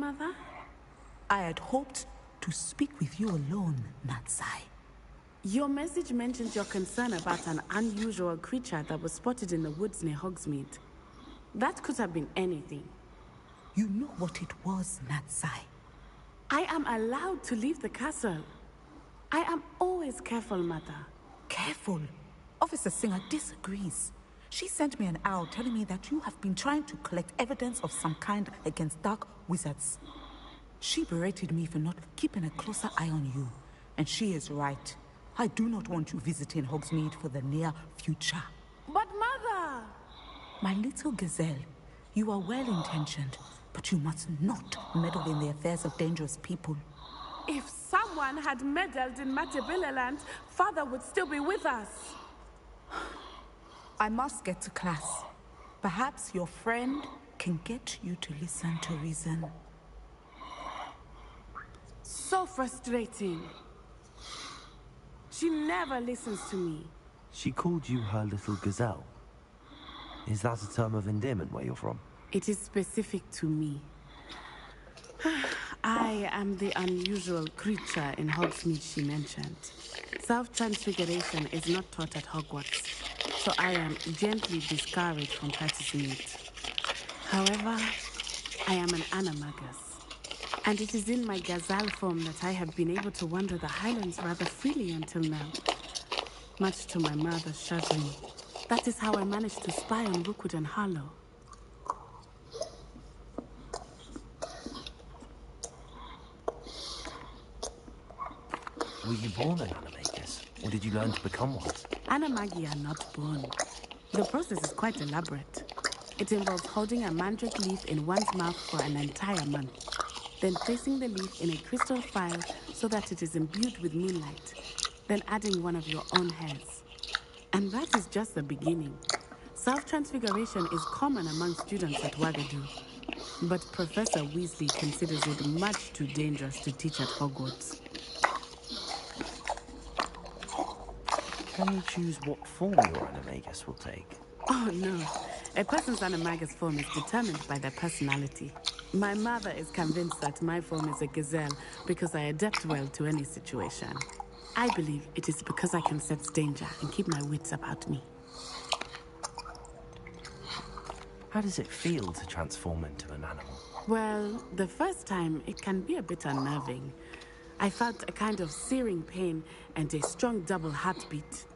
Mother? I had hoped to speak with you alone, Natsai. Your message mentions your concern about an unusual creature that was spotted in the woods near Hogsmeade. That could have been anything. You know what it was, Natsai. I am allowed to leave the castle. I am always careful, Mother. Careful? Officer Singer disagrees. She sent me an owl telling me that you have been trying to collect evidence of some kind against dark wizards. She berated me for not keeping a closer eye on you. And she is right. I do not want you visiting Hogsmeade for the near future. But Mother! My little gazelle, you are well-intentioned, but you must not meddle in the affairs of dangerous people. If someone had meddled in Matabeleland, Father would still be with us. I must get to class. Perhaps your friend can get you to listen to reason. So frustrating. She never listens to me. She called you her little gazelle. Is that a term of endearment where you're from? It is specific to me. I am the unusual creature in Hogsmeade she mentioned. Self-transfiguration is not taught at Hogwarts, so I am gently discouraged from practicing it. However, I am an animagus, and it is in my gazelle form that I have been able to wander the Highlands rather freely until now. Much to my mother's chagrin. That is how I managed to spy on Rookwood and Harlow. Were you born an animagus, or did you learn to become one? Animagi are not born. The process is quite elaborate. It involves holding a mandrake leaf in one's mouth for an entire month, then placing the leaf in a crystal phial so that it is imbued with moonlight, then adding one of your own hairs. And that is just the beginning. Self-transfiguration is common among students at Wagadu, but Professor Weasley considers it much too dangerous to teach at Hogwarts. Can you choose what form your animagus will take? Oh no, a person's animagus form is determined by their personality. My mother is convinced that my form is a gazelle because I adapt well to any situation. I believe it is because I can sense danger and keep my wits about me. How does it feel to transform into an animal? Well, the first time it can be a bit unnerving. I felt a kind of searing pain and a strong double heartbeat.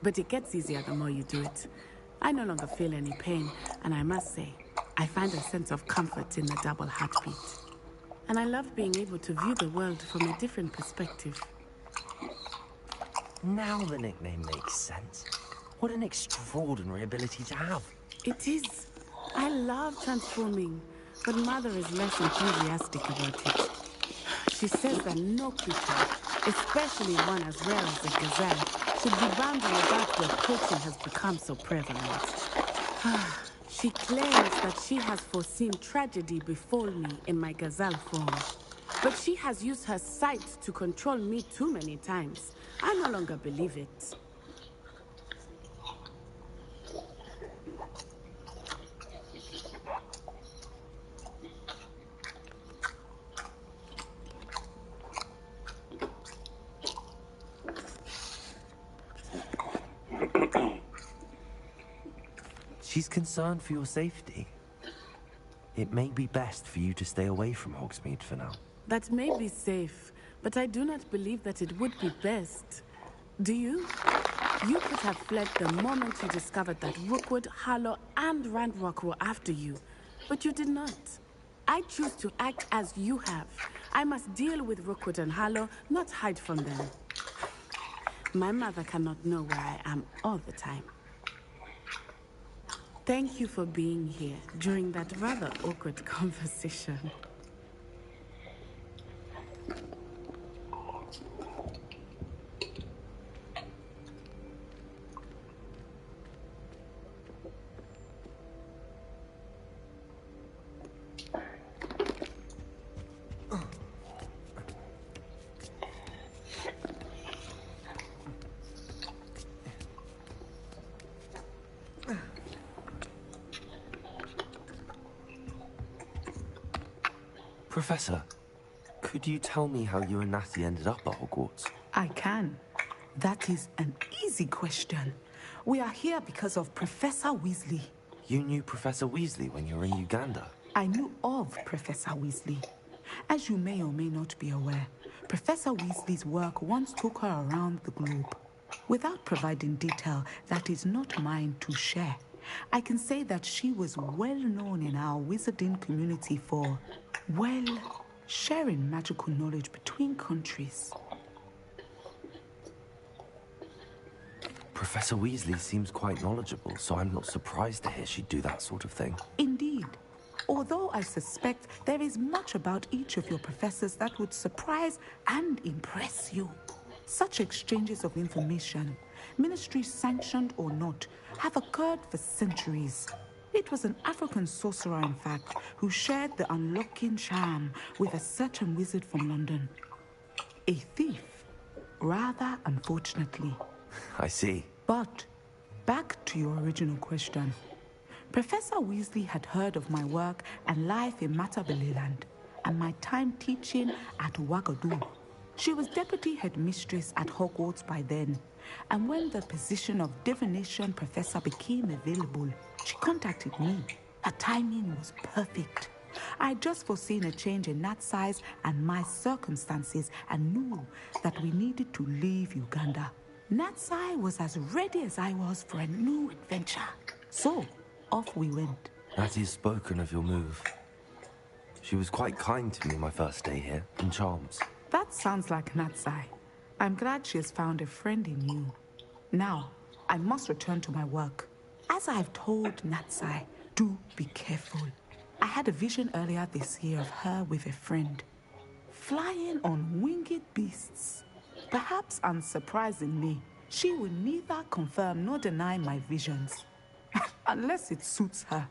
But it gets easier the more you do it. I no longer feel any pain, and I must say, I find a sense of comfort in the double heartbeat. And I love being able to view the world from a different perspective. Now the nickname makes sense. What an extraordinary ability to have. It is. I love transforming, but Mother is less enthusiastic about it. She says that no creature, especially one as rare as the gazelle, should be bounding about where poaching has become so prevalent. She claims that she has foreseen tragedy befall me in my gazelle form. But she has used her sight to control me too many times. I no longer believe it. She's concerned for your safety. It may be best for you to stay away from Hogsmeade for now. That may be safe, but I do not believe that it would be best. Do you? You could have fled the moment you discovered that Rookwood, Harlow, and Ranrock were after you, but you did not. I choose to act as you have. I must deal with Rookwood and Harlow, not hide from them. My mother cannot know where I am all the time. Thank you for being here during that rather awkward conversation. Professor, could you tell me how you and Natty ended up at Hogwarts? I can. That is an easy question. We are here because of Professor Weasley. You knew Professor Weasley when you were in Uganda? I knew of Professor Weasley. As you may or may not be aware, Professor Weasley's work once took her around the globe. Without providing detail that is not mine to share, I can say that she was well known in our wizarding community for, well, sharing magical knowledge between countries. Professor Weasley seems quite knowledgeable, so I'm not surprised to hear she'd do that sort of thing. Indeed. Although I suspect there is much about each of your professors that would surprise and impress you. Such exchanges of information, ministry sanctioned or not, have occurred for centuries. It was an African sorcerer, in fact, who shared the unlocking charm with a certain wizard from London. A thief, rather unfortunately. I see. But back to your original question. Professor Weasley had heard of my work and life in Matabeleland and my time teaching at Ouagadougou. She was deputy headmistress at Hogwarts by then, and when the position of divination professor became available, she contacted me. Her timing was perfect. I had just foreseen a change in Nat's size and my circumstances and knew that we needed to leave Uganda. Natsai was as ready as I was for a new adventure. So, off we went. Natty's spoken of your move. She was quite kind to me my first day here, in charms. That sounds like Natsai. I'm glad she has found a friend in you. Now, I must return to my work. As I've told Natsai, do be careful. I had a vision earlier this year of her with a friend, flying on winged beasts. Perhaps unsurprisingly, she will neither confirm nor deny my visions, unless it suits her.